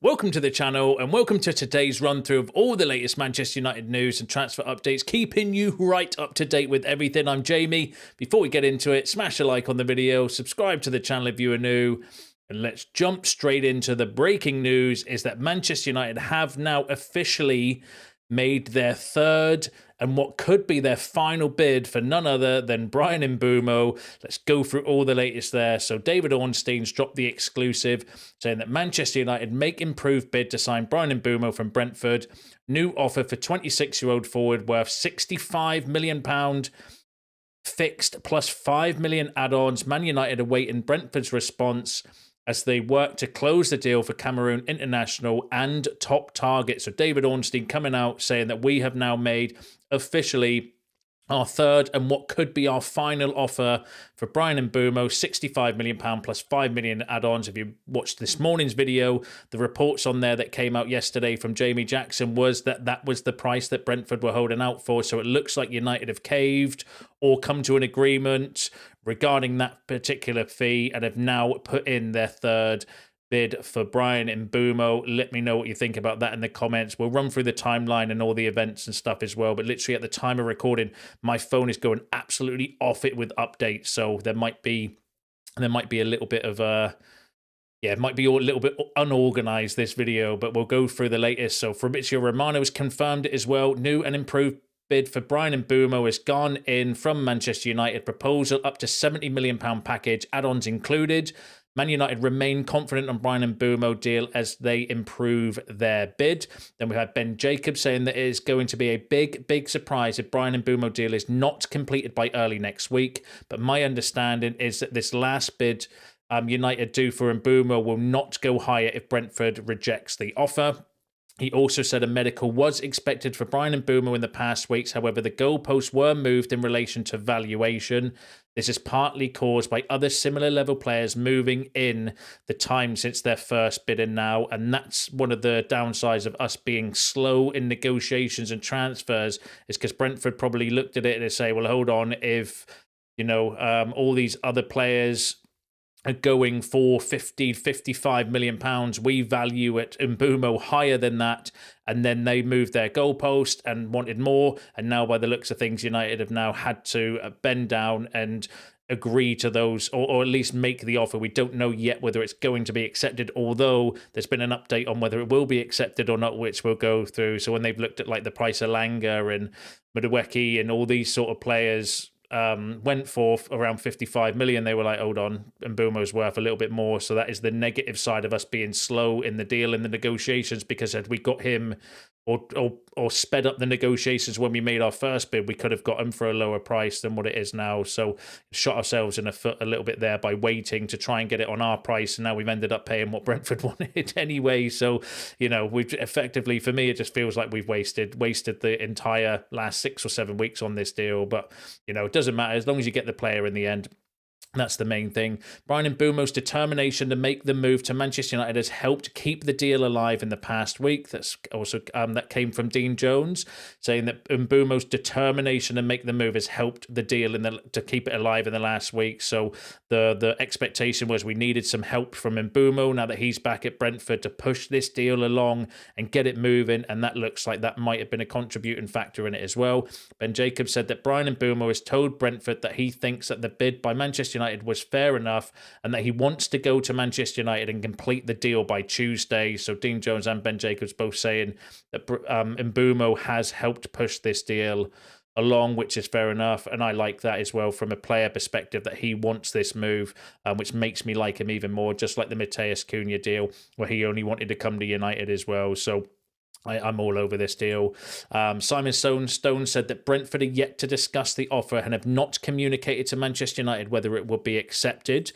Welcome to the channel and welcome to today's run through of all the latest Manchester United news and transfer updates, keeping you right up to date with everything. I'm Jamie. Before we get into it, smash a like on the video, subscribe to the channel if you are new, and let's jump straight into the breaking news. Is that Manchester United have now officially made their third and what could be their final bid for none other than Bryan Mbeumo. Let's go through all the latest there. So David Ornstein's dropped the exclusive, saying that Manchester United make improved bid to sign Bryan Mbeumo from Brentford. New offer for 26-year-old forward worth £65 million fixed plus 5 million add-ons. Man United awaiting Brentford's response as they work to close the deal for Cameroon international and top target. So David Ornstein coming out saying that we have now made officially our third and what could be our final offer for Bryan Mbeumo, £65 million plus 5 million add-ons. If you watched this morning's video, the reports on there that came out yesterday from Jamie Jackson was that that was the price that Brentford were holding out for. So it looks like United have caved or come to an agreement regarding that particular fee and have now put in their third bid for Bryan Mbeumo. Let me know what you think about that in the comments. We'll run through the timeline and all the events and stuff as well. But literally at the time of recording, my phone is going absolutely off it with updates. So there might be a little bit of it might be a little bit unorganized, this video, but we'll go through the latest. So Fabrizio Romano has confirmed it as well. New and improved bid for Bryan Mbeumo has gone in from Manchester United. Proposal up to £70 million package, add-ons included. Man United remain confident on Bryan Mbeumo deal as they improve their bid. Then we had Ben Jacobs saying that it is going to be a big surprise if Bryan Mbeumo deal is not completed by early next week. But my understanding is that this last bid United do for Mbeumo will not go higher if Brentford rejects the offer. He also said a medical was expected for Bryan Mbeumo in the past weeks. However, the goalposts were moved in relation to valuation. This is partly caused by other similar level players moving in the time since their first bidding now. And that's one of the downsides of us being slow in negotiations and transfers, is because Brentford probably looked at it and say, well, hold on, if, all these other players are going for 50, 55 million pounds. We value it Mbeumo higher than that. And then they moved their goalpost and wanted more. And now by the looks of things, United have now had to bend down and agree to those, or at least make the offer. We don't know yet whether it's going to be accepted, although there's been an update on whether it will be accepted or not, which we'll go through. So when they've looked at like the price of Langa and Madueke and all these sort of players, went for around 55 million, they were like, hold on, Mbeumo's worth a little bit more. So that is the negative side of us being slow in the deal, in the negotiations, because had we got him or sped up the negotiations when we made our first bid, we could have got him for a lower price than what it is now. So shot ourselves in the foot a little bit there by waiting to try and get it on our price, and now we've ended up paying what Brentford wanted anyway. So we've effectively, for me, it just feels like we've wasted the entire last 6 or 7 weeks on this deal. But it doesn't matter as long as you get the player in the end. That's the main thing. Bryan Mbeumo's determination to make the move to Manchester United has helped keep the deal alive in the past week. That's also that came from Dean Jones, saying that Mbeumo's determination to make the move has helped the deal to keep it alive in the last week. So the expectation was we needed some help from Mbeumo now that he's back at Brentford to push this deal along and get it moving, and that looks like that might have been a contributing factor in it as well. Ben Jacobs said that Bryan Mbeumo has told Brentford that he thinks that the bid by Manchester United was fair enough and that he wants to go to Manchester United and complete the deal by Tuesday. So Dean Jones and Ben Jacobs both saying that Mbeumo has helped push this deal along, which is fair enough, and I like that as well from a player perspective, that he wants this move, which makes me like him even more, just like the Mateus Cunha deal where he only wanted to come to United as well. So I'm all over this deal. Simon Stone said that Brentford are yet to discuss the offer and have not communicated to Manchester United whether it will be accepted.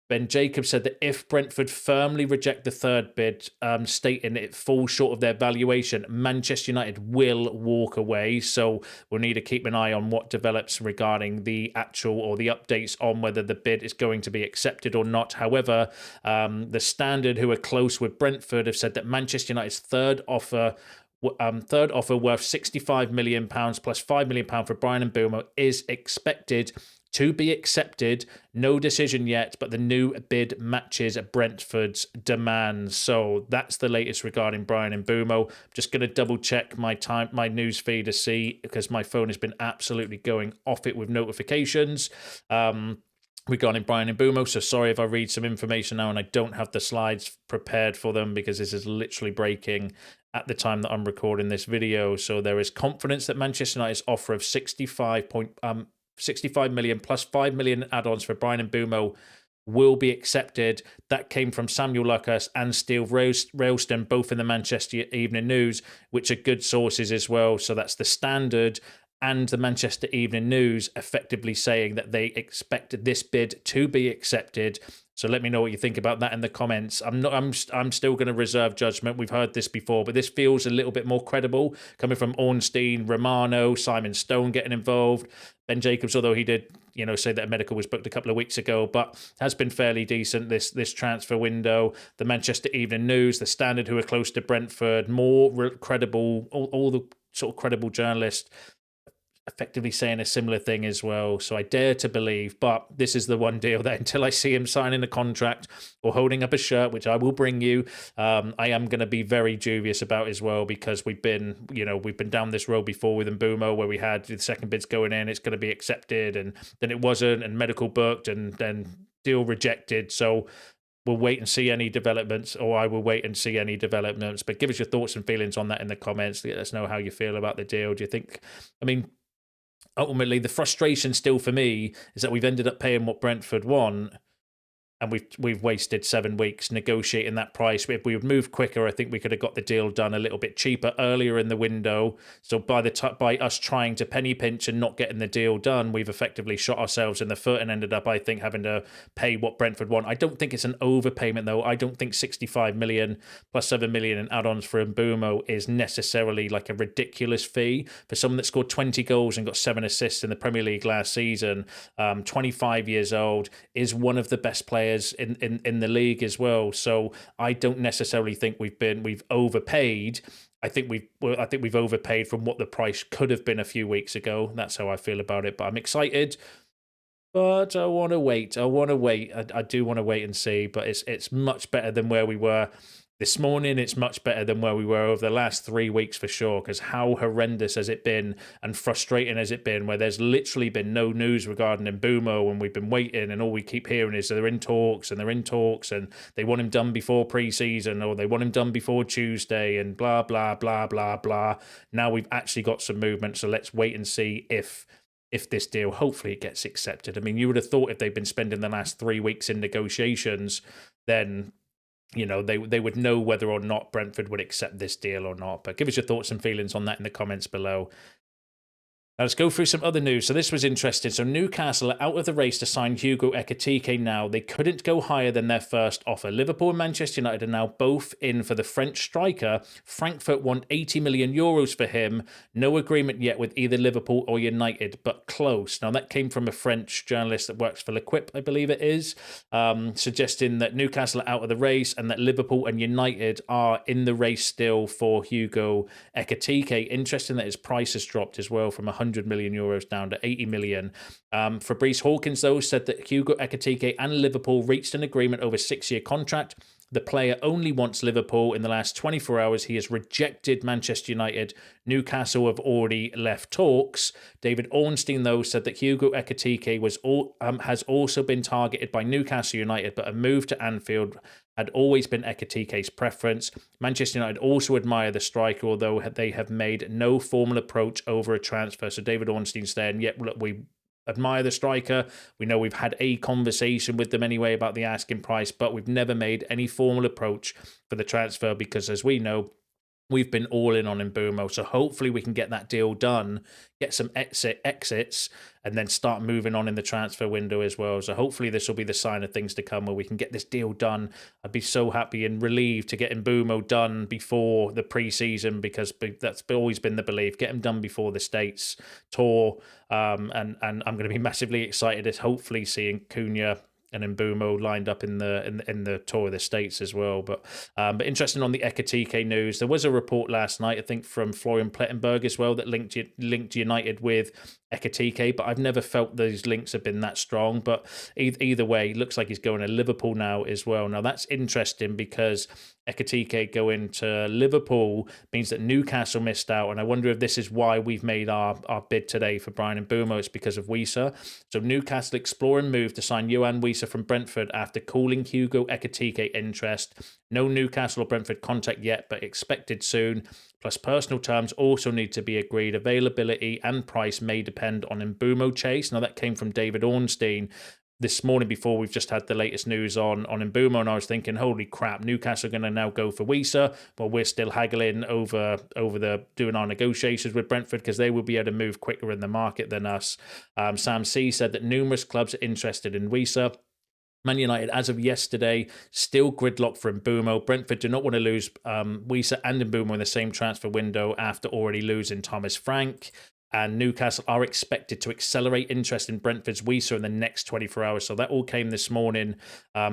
Ben Jacobs said that if Brentford firmly reject the third bid, stating it falls short of their valuation, Manchester United will walk away. So we'll need to keep an eye on what develops regarding the actual or the updates on whether the bid is going to be accepted or not. However, the Standard, who are close with Brentford, have said that Manchester United's third offer worth £65 million plus £5 million for Bryan Mbeumo is expected to be accepted. No decision yet, but the new bid matches Brentford's demands. So that's the latest regarding Bryan Mbeumo. I'm just going to double check my news feed to see, because my phone has been absolutely going off it with notifications. Regarding Bryan Mbeumo, so sorry if I read some information now and I don't have the slides prepared for them, because this is literally breaking at the time that I'm recording this video. So there is confidence that Manchester United's offer of 65 million plus 5 million add-ons for Bryan Mbeumo will be accepted. That came from Samuel Lucas and Steve Railston, both in the Manchester Evening News, which are good sources as well. So that's the Standard and the Manchester Evening News effectively saying that they expected this bid to be accepted. So let me know what you think about that in the comments. I'm still going to reserve judgment. We've heard this before, but this feels a little bit more credible, coming from Ornstein, Romano, Simon Stone getting involved. Ben Jacobs, although he did, say that a medical was booked a couple of weeks ago, but has been fairly decent this transfer window. The Manchester Evening News, the Standard, who are close to Brentford, more credible, all the sort of credible journalists effectively saying a similar thing as well. So I dare to believe, but this is the one deal that until I see him signing a contract or holding up a shirt, which I will bring you, I am going to be very dubious about as well, because we've been down this road before with Mbeumo, where we had the second bids going in, it's going to be accepted, and then it wasn't, and medical booked, and then deal rejected. So we'll wait and see any developments, or I will wait and see any developments. But give us your thoughts and feelings on that in the comments. Let us know how you feel about the deal. Do you think, ultimately, the frustration still for me is that we've ended up paying what Brentford want, and we've wasted 7 weeks negotiating that price. If we would move quicker, I think we could have got the deal done a little bit cheaper earlier in the window. So by us trying to penny pinch and not getting the deal done, we've effectively shot ourselves in the foot and ended up, I think, having to pay what Brentford want. I don't think it's an overpayment, though. I don't think 65 million plus 7 million in add-ons for Mbeumo is necessarily like a ridiculous fee for someone that scored 20 goals and got 7 assists in the Premier League last season. 25 years old, is one of the best players in the league as well. So I don't necessarily think we've overpaid. I think we've overpaid from what the price could have been a few weeks ago. That's how I feel about it. But I'm excited. But I want to wait. I do want to wait and see. But it's much better than where we were this morning. It's much better than where we were over the last 3 weeks for sure, because how horrendous has it been and frustrating has it been, where there's literally been no news regarding Mbeumo, and we've been waiting, and all we keep hearing is they're in talks and they want him done before pre-season, or they want him done before Tuesday, and blah, blah, blah, blah, blah. Now we've actually got some movement, so let's wait and see if this deal, hopefully it gets accepted. You would have thought if they've been spending the last 3 weeks in negotiations, then they would know whether or not Brentford would accept this deal or not. But give us your thoughts and feelings on that in the comments below. Now let's go through some other news. So this was interesting. So Newcastle are out of the race to sign Hugo Ekitike now. They couldn't go higher than their first offer. Liverpool and Manchester United are now both in for the French striker. Frankfurt want 80 million euros for him. No agreement yet with either Liverpool or United, but close. Now that came from a French journalist that works for L'Equipe, I believe it is, suggesting that Newcastle are out of the race and that Liverpool and United are in the race still for Hugo Ekitike. Interesting that his price has dropped as well from 100 million euros down to 80 million. Fabrice Hawkins, though, said that Hugo Ekitike and Liverpool reached an agreement over a 6-year contract. The player only wants Liverpool. In the last 24 hours, he has rejected Manchester United. Newcastle have already left talks. David Ornstein, though, said that Hugo Ekitike has also been targeted by Newcastle United, but a move to Anfield had always been Ekitike's preference. Manchester United also admire the striker, although they have made no formal approach over a transfer. So David Ornstein saying, yep, look, we admire the striker. We know we've had a conversation with them anyway about the asking price, but we've never made any formal approach for the transfer because, as we know, we've been all in on Mbeumo. So hopefully we can get that deal done, get some exits, and then start moving on in the transfer window as well. So hopefully this will be the sign of things to come where we can get this deal done. I'd be so happy and relieved to get Mbeumo done before the pre-season, because that's always been the belief. Get him done before the States tour. And I'm going to be massively excited at hopefully seeing Cunha Mbeumo lined up in the tour of the States as well. But interesting on the Ekitike news, there was a report last night, I think from Florian Plettenberg as well, that linked United with Ekitike, but I've never felt those links have been that strong. But either way, looks like he's going to Liverpool now as well. Now that's interesting because Ekitike going to Liverpool means that Newcastle missed out, and I wonder if this is why we've made our bid today for Bryan Mbeumo. It's because of Wissa. So Newcastle exploring move to sign Yoane Wissa from Brentford after calling Hugo Ekitike interest. No Newcastle or Brentford contact yet, but expected soon. Plus personal terms also need to be agreed. Availability and price may depend on Mbeumo chase. Now that came from David Ornstein this morning before we've just had the latest news on Mbeumo, and I was thinking, holy crap, Newcastle are going to now go for Wissa, but we're still haggling over doing our negotiations with Brentford because they will be able to move quicker in the market than us. Sam C said that numerous clubs are interested in Wissa. Man United, as of yesterday, still gridlocked for Mbeumo. Brentford do not want to lose Wissa and Mbeumo in the same transfer window after already losing Thomas Frank. And Newcastle are expected to accelerate interest in Brentford's Wissa in the next 24 hours. So that all came this morning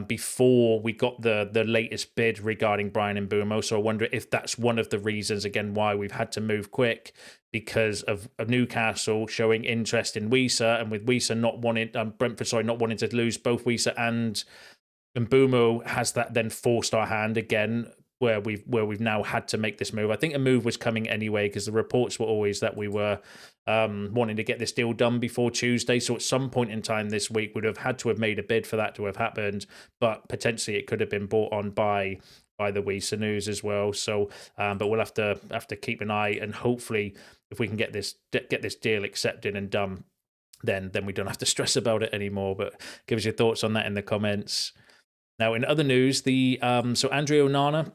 before we got the latest bid regarding Bryan Mbeumo. So I wonder if that's one of the reasons, again, why we've had to move quick, because of Newcastle showing interest in Wissa, and with Wissa not wanting, Brentford, not wanting to lose both Wissa and Mbeumo, has that then forced our hand again, where we've now had to make this move. I think a move was coming anyway, because the reports were always that we were wanting to get this deal done before Tuesday. So at some point in time this week, we'd have had to have made a bid for that to have happened, but potentially it could have been bought on by the Wissa news as well. So, but we'll have to keep an eye, and hopefully, if we can get this deal accepted and done, then we don't have to stress about it anymore. But give us your thoughts on that in the comments. Now, in other news, so Andre Onana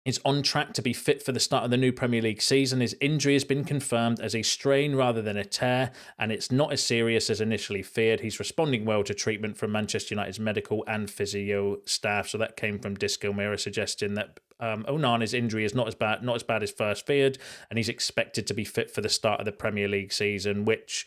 is on track to be fit for the start of the new Premier League season. His injury has been confirmed as a strain rather than a tear, and it's not as serious as initially feared. He's responding well to treatment from Manchester United's medical and physio staff. So that came from Disco Mirror, suggesting that Onana's injury is not as bad as first feared, and he's expected to be fit for the start of the Premier League season, which,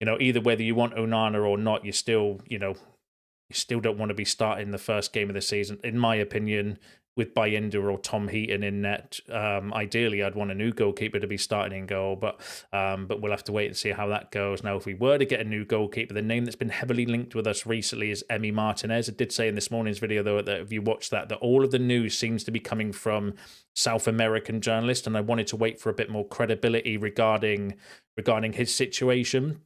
either whether you want Onana or not, you still don't want to be starting the first game of the season, in my opinion, with Bayindir or Tom Heaton in net. Ideally, I'd want a new goalkeeper to be starting in goal, but we'll have to wait and see how that goes. Now, if we were to get a new goalkeeper, the name that's been heavily linked with us recently is Emiliano Martinez. I did say in this morning's video, though, that if you watch that all of the news seems to be coming from South American journalists, and I wanted to wait for a bit more credibility regarding his situation.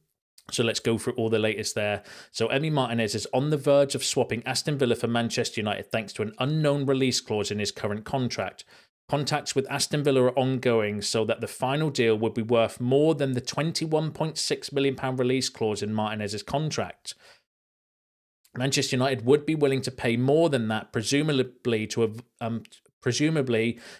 So let's go through all the latest there. So Emiliano Martinez is on the verge of swapping Aston Villa for Manchester United thanks to an unknown release clause in his current contract. Contacts with Aston Villa are ongoing so that the final deal would be worth more than the £21.6 million release clause in Martinez's contract. Manchester United would be willing to pay more than that, presumably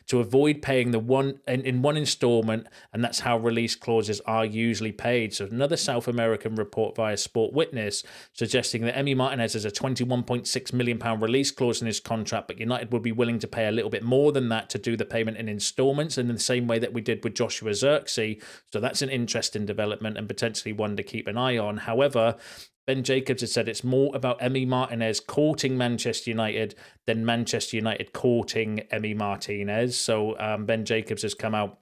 to avoid paying the one instalment, and that's how release clauses are usually paid. So another South American report via Sport Witness suggesting that Emiliano Martinez has a £21.6 million release clause in his contract, but United would be willing to pay a little bit more than that to do the payment in installments, and in the same way that we did with Joshua Zirkzee. So that's an interesting development and potentially one to keep an eye on. However, Ben Jacobs has said it's more about Emiliano Martinez courting Manchester United than Manchester United courting Emiliano Martinez. So Ben Jacobs has come out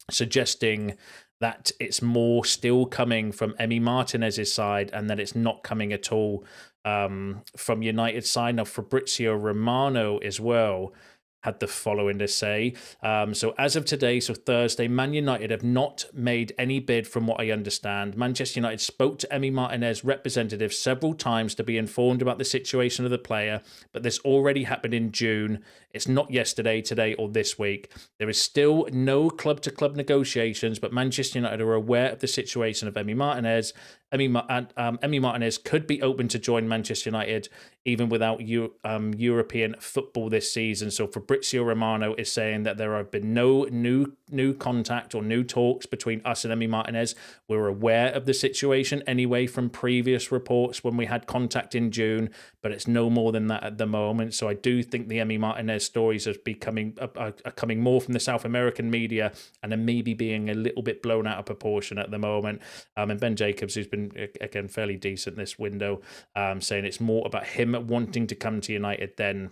suggesting that it's more still coming from Emiliano Martinez's side, and that it's not coming at all from United's side. Now, Fabrizio Romano as well had the following to say. So as of today, so Thursday, Man United have not made any bid from what I understand. Manchester United spoke to Emiliano Martinez representatives several times to be informed about the situation of the player, but this already happened in June. It's not yesterday, today, or this week. There is still no club-to-club negotiations, but Manchester United are aware of the situation of Emiliano Martinez. Emiliano Martinez could be open to join Manchester United even without European football this season. So Fabrizio Romano is saying that there have been no new contact or new talks between us and Emi Martinez. We're aware of the situation anyway from previous reports when we had contact in June, but it's no more than that at the moment. So I do think the Emi Martinez stories are coming more from the South American media and are maybe being a little bit blown out of proportion at the moment. And Ben Jacobs, who's been, again, fairly decent this window, saying it's more about him wanting to come to United than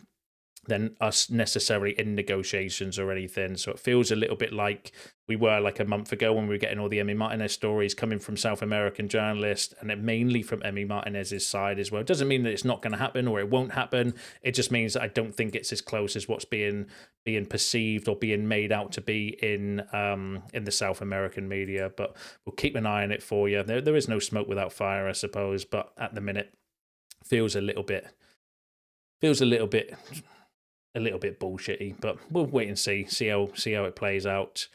us necessarily in negotiations or anything. So it feels a little bit like we were like a month ago when we were getting all the Emi Martinez stories coming from South American journalists, and mainly from Emi Martinez's side as well. It doesn't mean that it's not going to happen or it won't happen. It just means that I don't think it's as close as what's being perceived or being made out to be in the South American media. But we'll keep an eye on it for you. There is no smoke without fire, I suppose. But at the minute, feels a little bit bullshitty, but we'll wait and see how it plays out.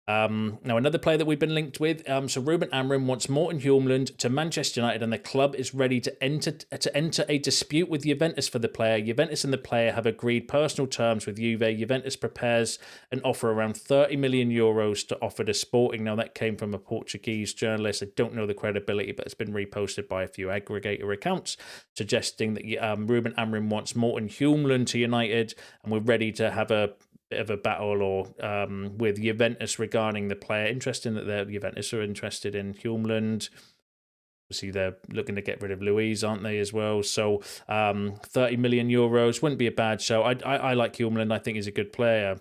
Now, another player that we've been linked with, so Ruben Amorim wants Morten Hjulmand to Manchester United, and the club is ready to enter a dispute with Juventus for the player. Juventus and the player have agreed personal terms with Juve. Juventus prepares an offer around 30 million euros to offer to Sporting. Now, that came from a Portuguese journalist. I don't know the credibility, but it's been reposted by a few aggregator accounts suggesting that Ruben Amorim wants Morten Hjulmand to United, and we're ready to have a bit of a battle or with Juventus regarding the player. Interesting that Juventus are interested in Hjulmand. Obviously, they're looking to get rid of Luiz, aren't they, as well? So 30 million euros wouldn't be a bad show. I like Hjulmand. I think he's a good player.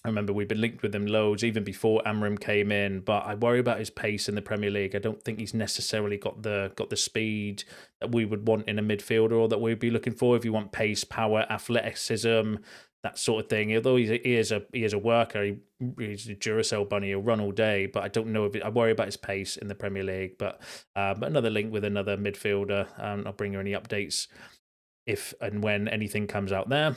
I remember we've been linked with him loads, even before Amorim came in, but I worry about his pace in the Premier League. I don't think he's necessarily got the speed that we would want in a midfielder or that we'd be looking for. If you want pace, power, athleticism, that sort of thing. Although he is a worker, he's a Duracell bunny. He'll run all day, but I don't know I worry about his pace in the Premier League. But another link with another midfielder. I'll bring you any updates if and when anything comes out there.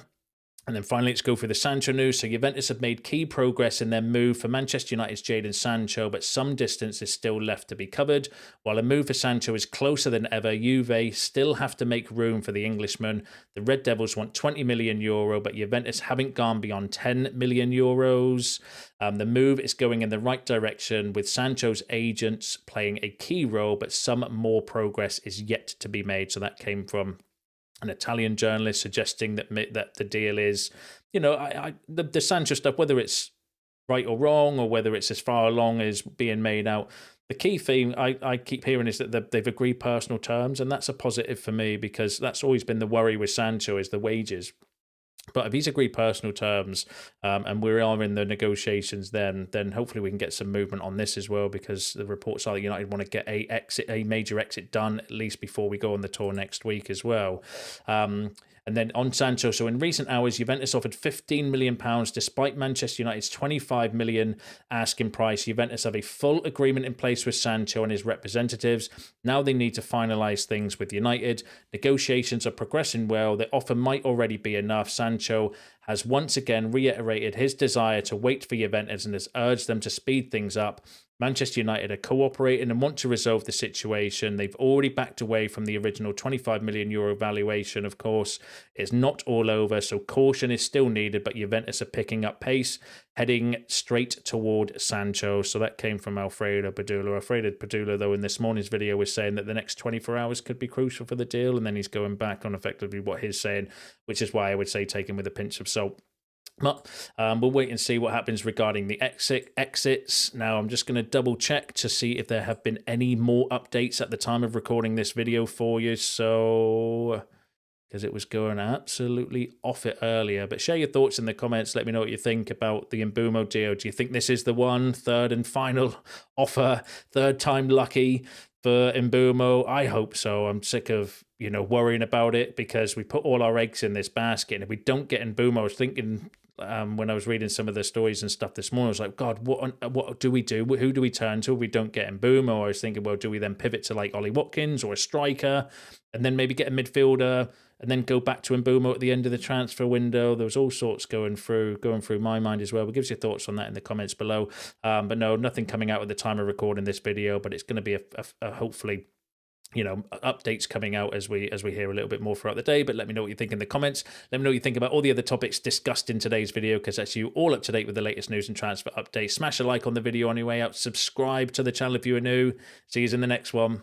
And then finally, let's go through the Sancho news. So Juventus have made key progress in their move for Manchester United's Jadon Sancho, but some distance is still left to be covered. While a move for Sancho is closer than ever, Juve still have to make room for the Englishman. The Red Devils want 20 million euro, but Juventus haven't gone beyond 10 million euros. The move is going in the right direction, with Sancho's agents playing a key role, but some more progress is yet to be made. So that came from an Italian journalist suggesting that the deal is, the Sancho stuff, whether it's right or wrong, or whether it's as far along as being made out, the key theme I keep hearing is that they've agreed personal terms, and that's a positive for me, because that's always been the worry with Sancho, is the wages. But if he's agreed personal terms and we are in the negotiations, then hopefully we can get some movement on this as well, because the reports are that United want to get a major exit done at least before we go on the tour next week as well. And then on Sancho, so in recent hours, Juventus offered £15 million despite Manchester United's £25 million asking price. Juventus have a full agreement in place with Sancho and his representatives. Now they need to finalise things with United. Negotiations are progressing well. The offer might already be enough. Sancho has once again reiterated his desire to wait for Juventus and has urged them to speed things up. Manchester United are cooperating and want to resolve the situation. They've already backed away from the original €25 million valuation, of course. It's not all over, so caution is still needed, but Juventus are picking up pace, heading straight toward Sancho. So that came from Alfredo Padula. Alfredo Padula, though, in this morning's video was saying that the next 24 hours could be crucial for the deal, and then he's going back on effectively what he's saying, which is why I would say take him with a pinch of salt. But we'll wait and see what happens regarding the exits. Now, I'm just going to double check to see if there have been any more updates at the time of recording this video for you. So, because it was going absolutely off it earlier. But share your thoughts in the comments. Let me know what you think about the Mbeumo deal. Do you think this is the one, third and final offer, third time lucky for Mbeumo? I hope so. I'm sick of worrying about it, because we put all our eggs in this basket, and if we don't get Mbeumo, I was thinking when I was reading some of the stories and stuff this morning, I was like, God, what do we do? Who do we turn to if we don't get Mbeumo? I was thinking, well, do we then pivot to like Ollie Watkins or a striker, and then maybe get a midfielder, and then go back to Mbeumo at the end of the transfer window? There was all sorts going through my mind as well. But give us your thoughts on that in the comments below. But no, nothing coming out at the time of recording this video, but it's going to be a hopefully you know, updates coming out as we hear a little bit more throughout the day. But let me know what you think in the comments. Let me know what you think about all the other topics discussed in today's video, because that's you all up to date with the latest news and transfer updates. Smash a like on the video on your way out. Subscribe to the channel if you are new. See you in the next one.